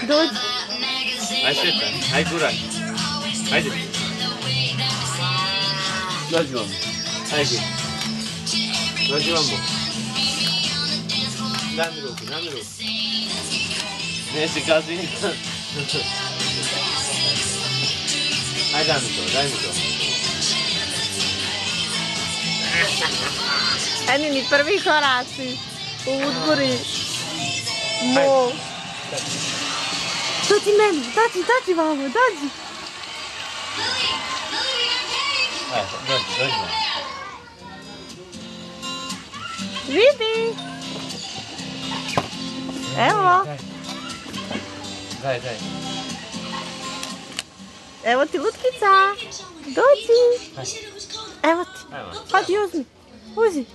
Dođi. Ajde Sveta, ajde guraj. Ajde. Dođi vam. Ajde. Dođi vam. Daj mi ruku, daj mi ruku. Nesi kazi. Ajde daj mi to, daj mi to. Eni mi prvi koraci u udbori. Mo. Dođi meni, dođi vamo, dođi. Ajde, dođi vam. Vidi. Evo. Daj. Evo ti lutkica. Dođi. Evo ti. Hadi uzmi. Uzi.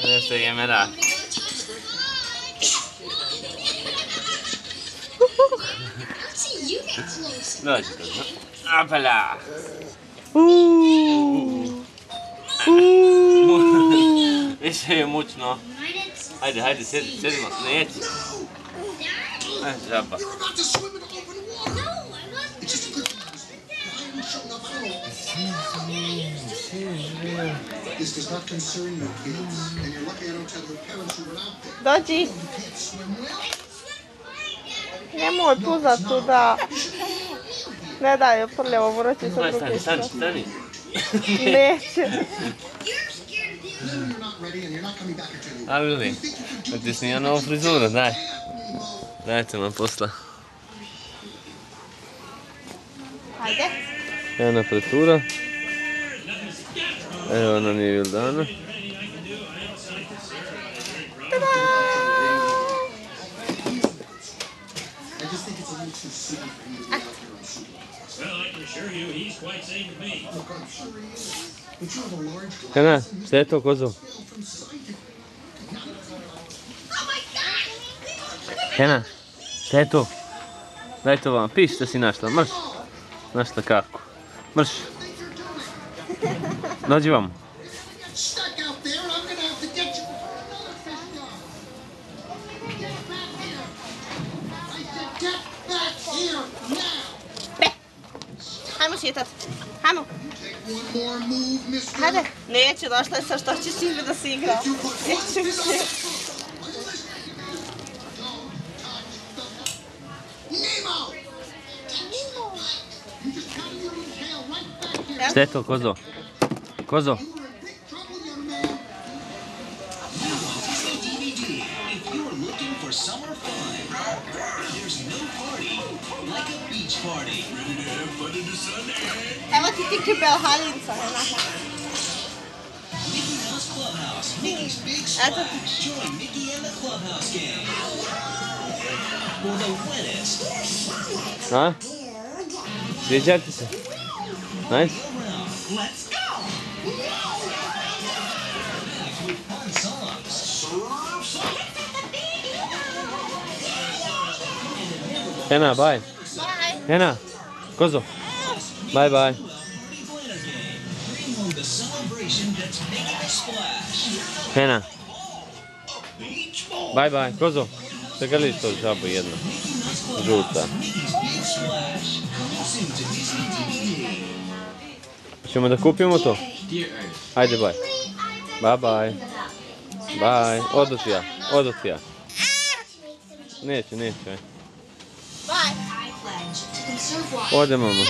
Nešto je mera. Dođi to. Apala. Više je mučno. Ajde, sedimo, neći. Ajde, žaba. Dođi. Nemoj puzat tu da... Ne daj joj prljavo, morat će se drugi Stani. Neće. Ali li, ti snija novu frizuru, daj. Dajte nam posla. Hajde. Jedna fretura. Evo nam je Vildana. Hena, šta je to kozo? Hena, šta je to? Daj to vam, piš šta si našla, mrš. Našla kako. Mrš. Dođi vam. Hajmo šetat. Hajmo. Hajde. Neće, došla je sa što ćeš igre da si igrao. Neću više. Šta je to, kozo? Kozo? Evo ti Tinkerbell haljinca. Eto ti. A? Sviđa ti se? Nice? Hena, bye. Hena, kozo. Bye. Hena. Bye, kozo. Čekaj li to žabu jedna? Žuta. Ćemo da kupimo to? Ajde, bye. Bye. Odo ti ja. Neću. Bye. Ode, mama. Bye.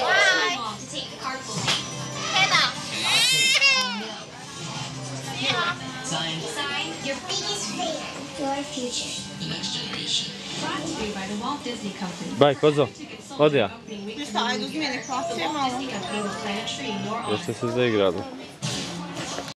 Hena. Your biggest favorite. Your future. The next generation. Brought to you by the Walt Disney Company. Bye, kozo. Ode ja. Ništa, ajde uzmi nek plaće malo. Da ste se zaigrali.